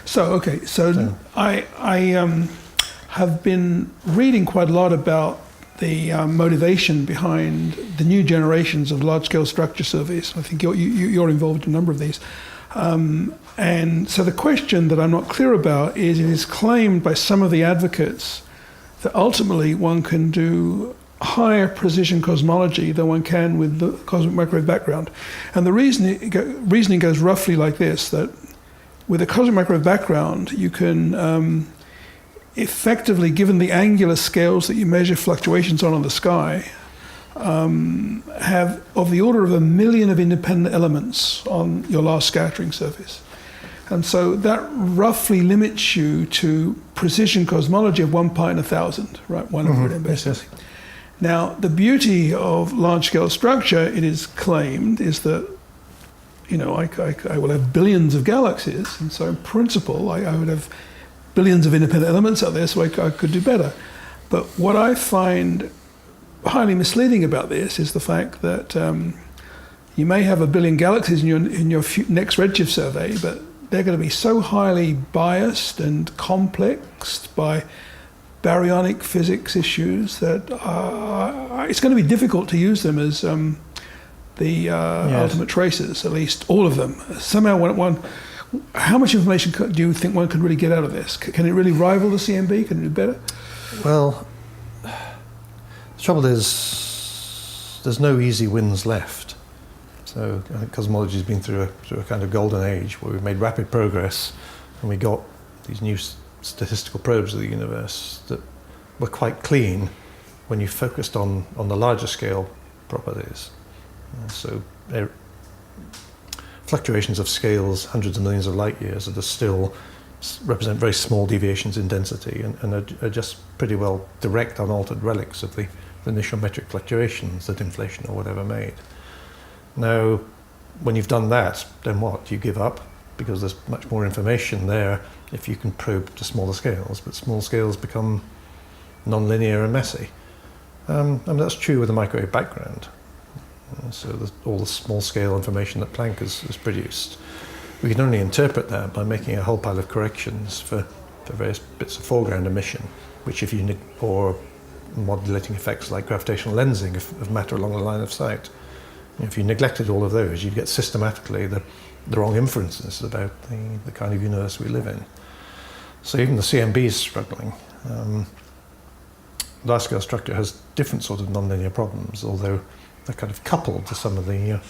So I have been reading quite a lot about the motivation behind the new generations of large-scale structure surveys. I think you're involved in a number of these. And so the question that I'm not clear about is, it is claimed by some of the advocates that ultimately one can do higher precision cosmology than one can with the cosmic microwave background. And the reasoning goes roughly like this, that with a cosmic microwave background, you can effectively, given the angular scales that you measure fluctuations on the sky, have of the order of 1 million of independent elements on your last scattering surface. And so that roughly limits you to precision cosmology of 1 part in 1,000, right? 1 over it, basically. Yes. Now, the beauty of large-scale structure, it is claimed, is that, you know, I will have billions of galaxies, and so in principle, I would have billions of independent elements out there, so I could do better. But what I find highly misleading about this is the fact that you may have 1 billion galaxies in your next redshift survey, but they're going to be so highly biased and complexed by baryonic physics issues that it's going to be difficult to use them as the ultimate tracers, at least all of them. Somehow how much information do you think one could really get out of this? Can it really rival the CMB? Can it do better? Well, the trouble is there's no easy wins left. So I think cosmology has been through a kind of golden age where we've made rapid progress, and we got these new statistical probes of the universe that were quite clean when you focused on the larger scale properties. So fluctuations of scales, hundreds of millions of light years, that still represent very small deviations in density and are just pretty well direct, unaltered relics of the initial metric fluctuations that inflation or whatever made. Now, when you've done that, then what? You give up, because there's much more information there if you can probe to smaller scales, but small scales become non-linear and messy. And that's true with the microwave background. So all the small-scale information that Planck has produced, we can only interpret that by making a whole pile of corrections for various bits of foreground emission, which or modulating effects like gravitational lensing of matter along the line of sight. If you neglected all of those, you'd get systematically the wrong inferences about the kind of universe we live in. So even the CMB is struggling. Large-scale structure has different sort of nonlinear problems, although they're kind of coupled to some of the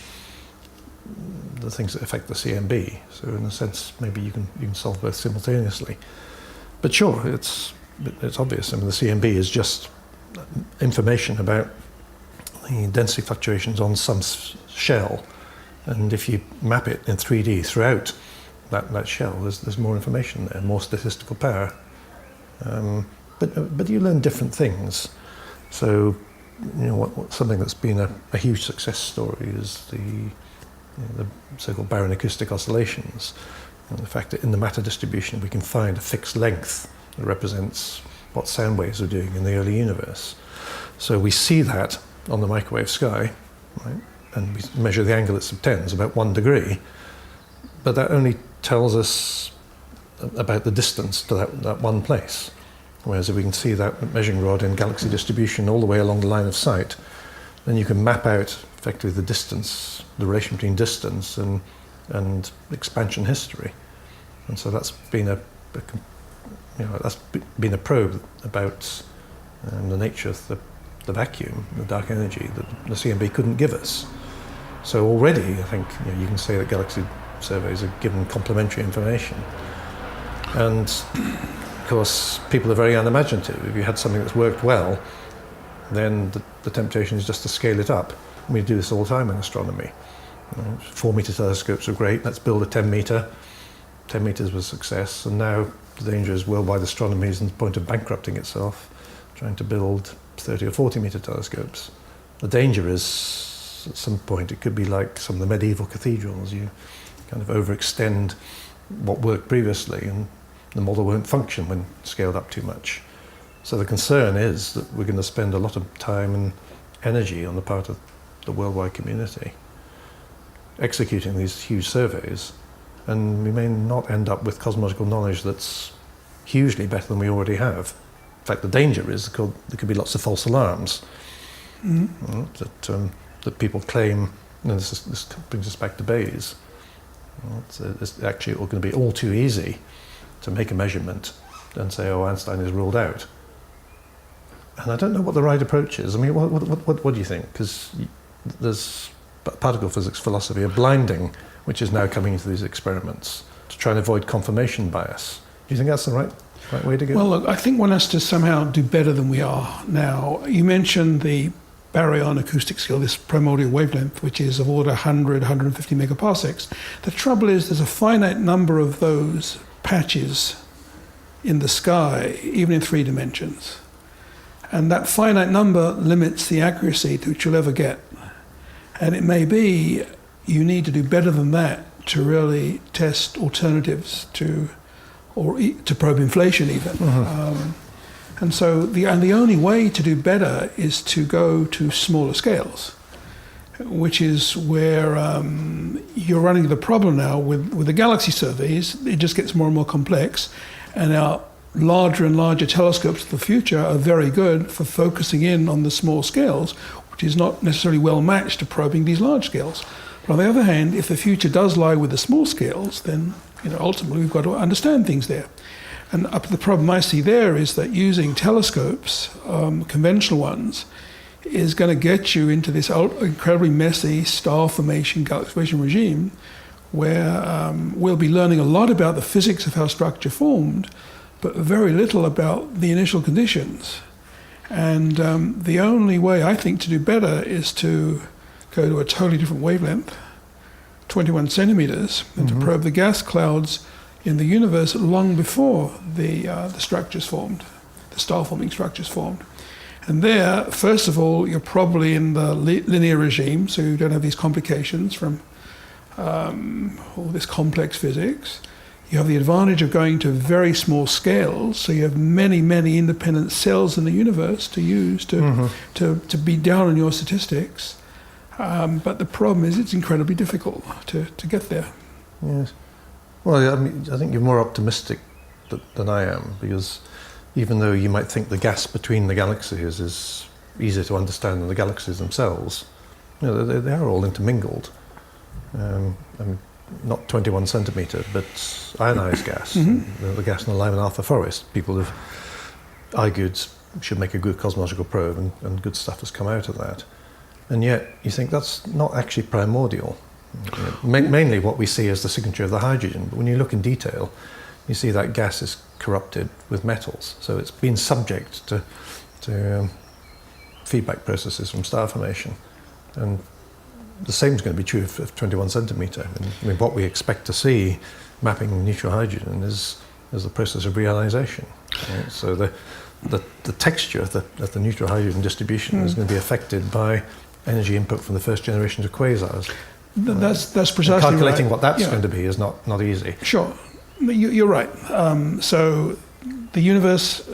things that affect the CMB. So in a sense, maybe you can solve both simultaneously. But sure, it's obvious. I mean, the CMB is just information about the density fluctuations on some shell, and if you map it in 3D throughout that shell, there's more information there, more statistical power. But you learn different things. So, you know, something that's been a huge success story is the so-called baryon-acoustic oscillations, and the fact that in the matter distribution we can find a fixed length that represents what sound waves are doing in the early universe. So we see that on the microwave sky, right? And we measure the angle it subtends, about 1 degree, but that only tells us about the distance to that one place. Whereas if we can see that measuring rod in galaxy distribution all the way along the line of sight, then you can map out effectively the distance, the relation between distance and expansion history. And so that's been a probe about the nature of the vacuum, the dark energy that the CMB couldn't give us. So already, I think you can say that galaxy surveys are given complementary information. And of course, people are very unimaginative. If you had something that's worked well, then the temptation is just to scale it up. And we do this all the time in astronomy. 4-meter telescopes are great. Let's build a 10-meter. 10 meters was a success, and now the danger is worldwide astronomy is on the point of bankrupting itself, trying to build 30 or 40-meter telescopes. The danger is, at some point, it could be like some of the medieval cathedrals. You kind of overextend what worked previously, and the model won't function when scaled up too much. So the concern is that we're going to spend a lot of time and energy on the part of the worldwide community executing these huge surveys and we may not end up with cosmological knowledge that's hugely better than we already have. In fact, the danger is there could be lots of false alarms that people claim. This brings us back to Bayes. It's actually going to be all too easy to make a measurement and say, "Oh, Einstein is ruled out." And I don't know what the right approach is. I mean, what do you think? Because there's particle physics philosophy of blinding, which is now coming into these experiments to try and avoid confirmation bias. Do you think that's the right way to go? Well, look, I think one has to somehow do better than we are now. You mentioned the baryon acoustic scale, this primordial wavelength, which is of order 100, 150 megaparsecs. The trouble is there's a finite number of those patches in the sky, even in 3 dimensions. And that finite number limits the accuracy to which you'll ever get. And it may be you need to do better than that to really test alternatives to probe inflation even. And so the only way to do better is to go to smaller scales, which is where you're running into the problem now with the galaxy surveys. It just gets more and more complex, and our larger and larger telescopes of the future are very good for focusing in on the small scales, which is not necessarily well matched to probing these large scales. But on the other hand, if the future does lie with the small scales, then ultimately we've got to understand things there. And the problem I see there is that using telescopes, conventional ones, is going to get you into this incredibly messy star formation, galaxy formation regime, where we'll be learning a lot about the physics of how structure formed, but very little about the initial conditions. And the only way I think to do better is to go to a totally different wavelength, 21 centimeters, and to probe the gas clouds in the universe long before the structures formed, the star-forming structures formed. And there, first of all, you're probably in the linear regime, so you don't have these complications from all this complex physics. You have the advantage of going to very small scales, so you have many, many independent cells in the universe to use to be down on your statistics. But the problem is it's incredibly difficult to get there. Yes. Well, I mean, I think you're more optimistic than I am, because even though you might think the gas between the galaxies is easier to understand than the galaxies themselves, they are all intermingled. I mean, not 21 centimetre, but ionized gas, the gas in the Lyman alpha forest. People have argued should make a good cosmological probe, and good stuff has come out of that. And yet, you think that's not actually primordial. Mainly what we see is the signature of the hydrogen, but when you look in detail, you see that gas is corrupted with metals. So it's been subject to feedback processes from star formation. And the same is going to be true of 21 centimetre. I mean, what we expect to see mapping neutral hydrogen is the process of reionization. Right? So the texture of the neutral hydrogen distribution is going to be affected by energy input from the first generation of quasars. That's precisely and calculating right. what that's going to be is not easy. Sure, you're right. So the universe,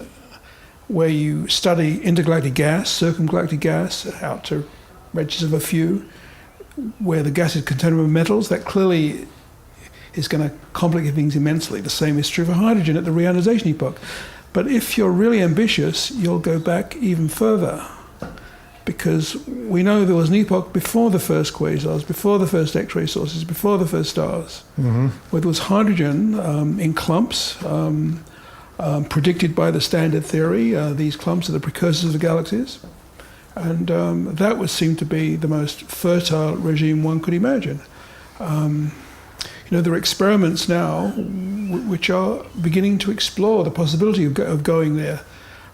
where you study intergalactic gas, circumgalactic gas, out to redshifts of a few, where the gas is contained with metals, that clearly is going to complicate things immensely. The same is true for hydrogen at the reionization epoch. But if you're really ambitious, you'll go back even further, because we know there was an epoch before the first quasars, before the first X-ray sources, before the first stars, where there was hydrogen in clumps, predicted by the Standard Theory. These clumps are the precursors of the galaxies. And that would seem to be the most fertile regime one could imagine. There are experiments now which are beginning to explore the possibility of going there.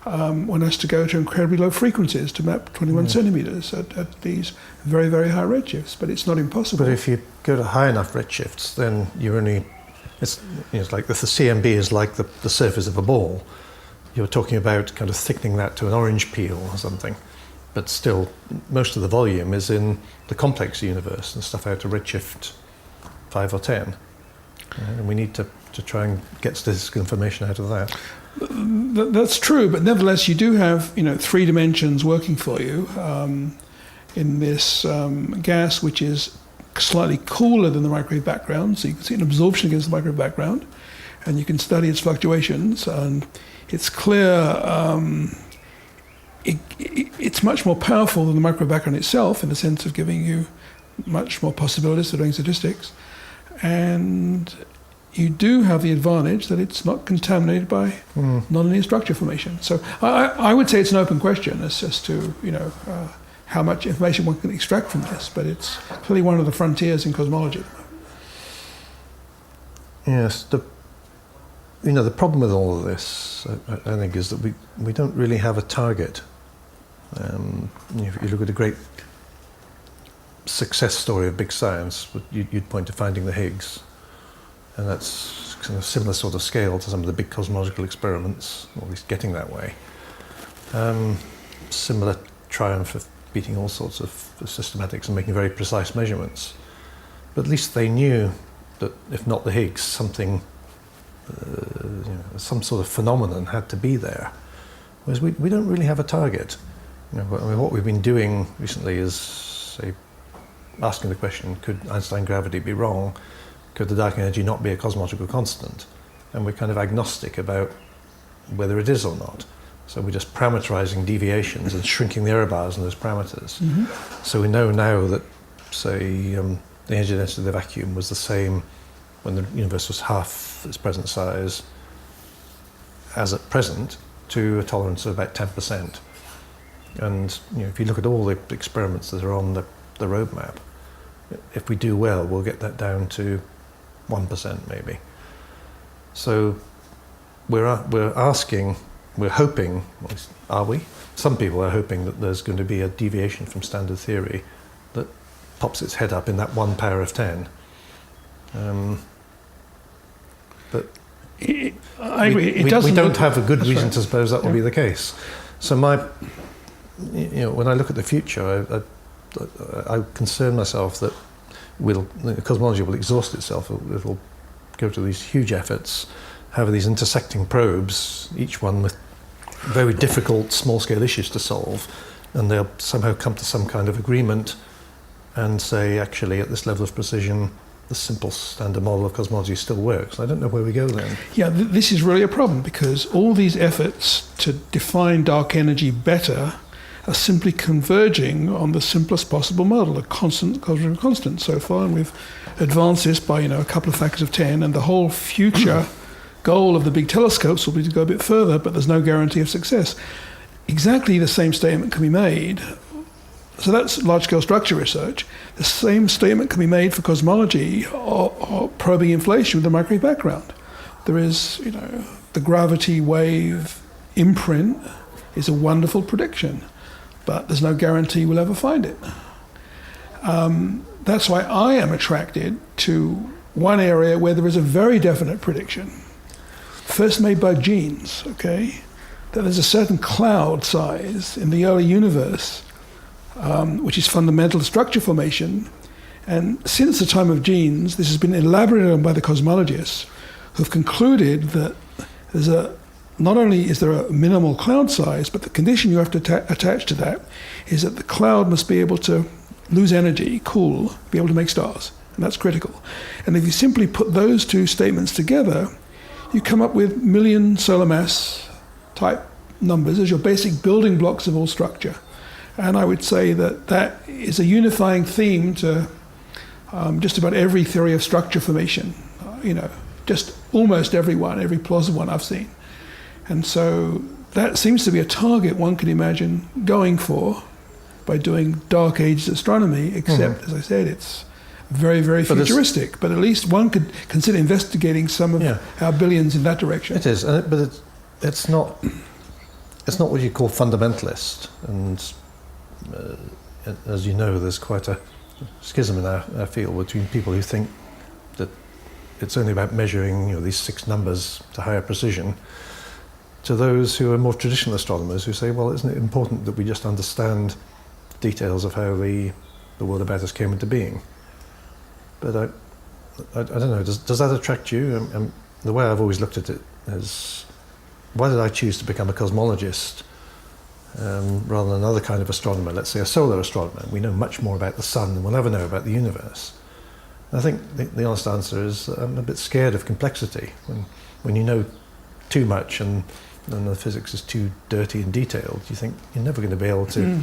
One has to go to incredibly low frequencies to map 21 centimeters at these very, very high redshifts, but it's not impossible. But if you go to high enough redshifts, then you're only, it's like the CMB is like the surface of a ball. You're talking about kind of thickening that to an orange peel or something. But still, most of the volume is in the complex universe and stuff out to redshift 5 or 10. And we need to try and get statistical information out of that. That's true, but nevertheless, you do have 3 dimensions working for you in this gas, which is slightly cooler than the microwave background, so you can see an absorption against the microwave background, and you can study its fluctuations. And it's clear it's much more powerful than the microwave background itself in the sense of giving you much more possibilities for doing statistics. And you do have the advantage that it's not contaminated by nonlinear structure formation. So I would say it's an open question as to how much information one can extract from this, but it's clearly one of the frontiers in cosmology. Yes, the problem with all of this, I think, is that we don't really have a target. If you look at a great success story of big science, you'd point to finding the Higgs, and that's kind of similar sort of scale to some of the big cosmological experiments, or at least getting that way. Similar triumph of beating all sorts of systematics and making very precise measurements. But at least they knew that if not the Higgs, something, some sort of phenomenon had to be there. Whereas we don't really have a target. What we've been doing recently is, say, asking the question, could Einstein gravity be wrong? Could the dark energy not be a cosmological constant? And we're kind of agnostic about whether it is or not. So we're just parameterizing deviations and shrinking the error bars in those parameters. Mm-hmm. So we know now that, say, the energy density of the vacuum was the same when the universe was half its present size as at present, to a tolerance of about 10%. And if you look at all the experiments that are on the roadmap, if we do well, we'll get that down to 1% maybe. So we're hoping, are we? Some people are hoping that there's going to be a deviation from standard theory that pops its head up in that 1 power of 10. But I agree. We don't have a good reason to suppose that will be the case. So when I look at the future, I concern myself that cosmology will exhaust itself. It'll go to these huge efforts, have these intersecting probes, each one with very difficult small-scale issues to solve, and they'll somehow come to some kind of agreement and say, actually, at this level of precision, the simple standard model of cosmology still works. I don't know where we go then. Yeah, this is really a problem, because all these efforts to define dark energy better are simply converging on the simplest possible model, a constant cosmic constant so far, and we've advanced this by a couple of factors of 10, and the whole future goal of the big telescopes will be to go a bit further, but there's no guarantee of success. Exactly the same statement can be made. So that's large-scale structure research. The same statement can be made for cosmology or probing inflation with the microwave background. There is, the gravity wave imprint is a wonderful prediction, but there's no guarantee we'll ever find it. That's why I am attracted to one area where there is a very definite prediction, first made by genes, that there's a certain cloud size in the early universe which is fundamental to structure formation. And since the time of genes, this has been elaborated on by the cosmologists, who've concluded that not only is there a minimal cloud size, but the condition you have to attach to that is that the cloud must be able to lose energy, cool, be able to make stars. And that's critical. And if you simply put those two statements together, you come up with million solar mass type numbers as your basic building blocks of all structure. And I would say that is a unifying theme to just about every theory of structure formation, just almost every plausible one I've seen. And so that seems to be a target one could imagine going for by doing dark ages astronomy, except, as I said, it's very, very futuristic. But at least one could consider investigating some of our billions in that direction. It is, but it's not what you call fundamentalist. And as you know, there's quite a schism in our field between people who think that it's only about measuring these 6 numbers to higher precision, to those who are more traditional astronomers who say, well, isn't it important that we just understand details of how the world about us came into being? But I don't know, does that attract you? The way I've always looked at it is, why did I choose to become a cosmologist rather than another kind of astronomer, let's say a solar astronomer? We know much more about the sun than we'll ever know about the universe. I think the honest answer is I'm a bit scared of complexity. When you know too much and the physics is too dirty and detailed, you think you're never going to be able to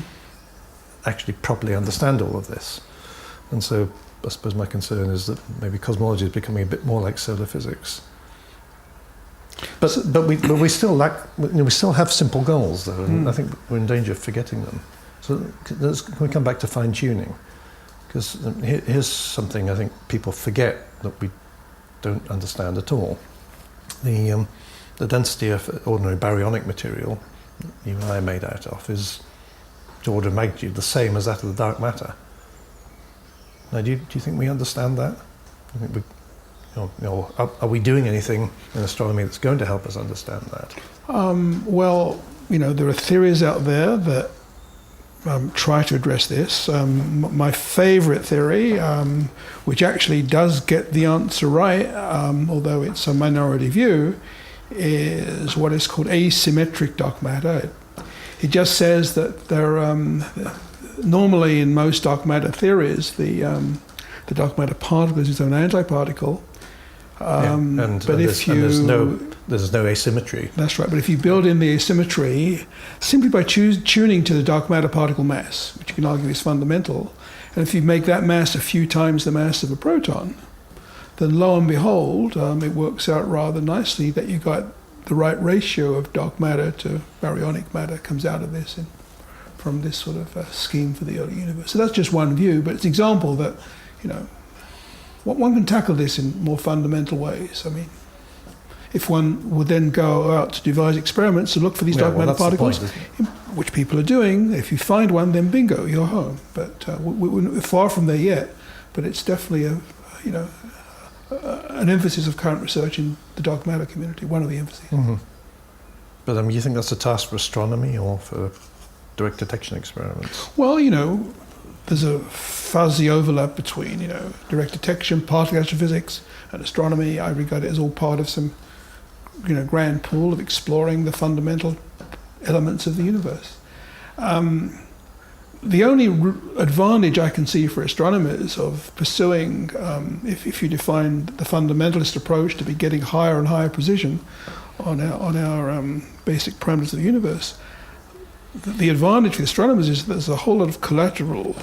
actually properly understand all of this. And so I suppose my concern is that maybe cosmology is becoming a bit more like solar physics. But we still lack. We still have simple goals, though, and I think we're in danger of forgetting them. So can we come back to fine tuning? Because here's something I think people forget that we don't understand at all. The density of ordinary baryonic material you and I are made out of is to order of magnitude the same as that of the dark matter. Now, do you think we understand that? I think are we doing anything in astronomy that's going to help us understand that? Well, there are theories out there that try to address this. My favorite theory, which actually does get the answer right, although it's a minority view, is what is called asymmetric dark matter. It just says that normally in most dark matter theories, the dark matter particle is its own antiparticle. There's no asymmetry. That's right. But if you build in the asymmetry simply by tuning to the dark matter particle mass, which you can argue is fundamental, and if you make that mass a few times the mass of a proton, then lo and behold, it works out rather nicely that you got the right ratio of dark matter to baryonic matter comes out of this from this sort of scheme for the early universe. So that's just one view, but it's an example that, one can tackle this in more fundamental ways. I mean, if one would then go out to devise experiments to look for these dark matter particles, which people are doing, if you find one, then bingo, you're home. But we're far from there yet. But it's definitely an emphasis of current research in the dark matter community, one of the emphases. Mm-hmm. But you think that's a task for astronomy or for direct detection experiments? Well, there's a fuzzy overlap between, direct detection, particle astrophysics, and astronomy. I regard it as all part of some, grand pool of exploring the fundamental elements of the universe. The only advantage I can see for astronomers of pursuing, if you define the fundamentalist approach to be getting higher and higher precision on our basic parameters of the universe, the advantage for astronomers is that there's a whole lot of collateral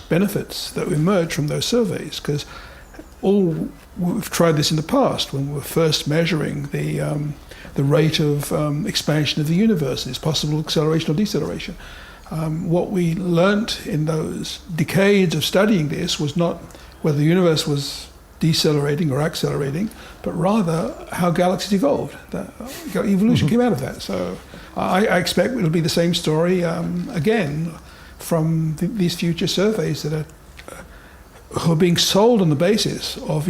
benefits that emerge from those surveys, because we've tried this in the past when we were first measuring the rate of expansion of the universe, its possible acceleration or deceleration. What we learnt in those decades of studying this was not whether the universe was decelerating or accelerating, but rather how galaxies evolved. Evolution came out of that. So I expect it'll be the same story again from these future surveys that are being sold on the basis of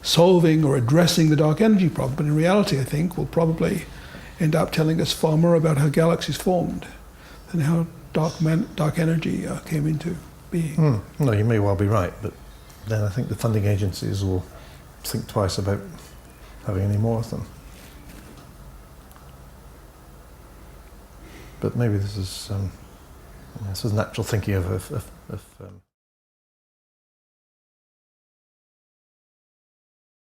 solving or addressing the dark energy problem. But in reality, I think will probably end up telling us far more about how galaxies formed than how dark energy came into being. No, you may well be right, but then I think the funding agencies will think twice about having any more of them. But maybe this is natural thinking of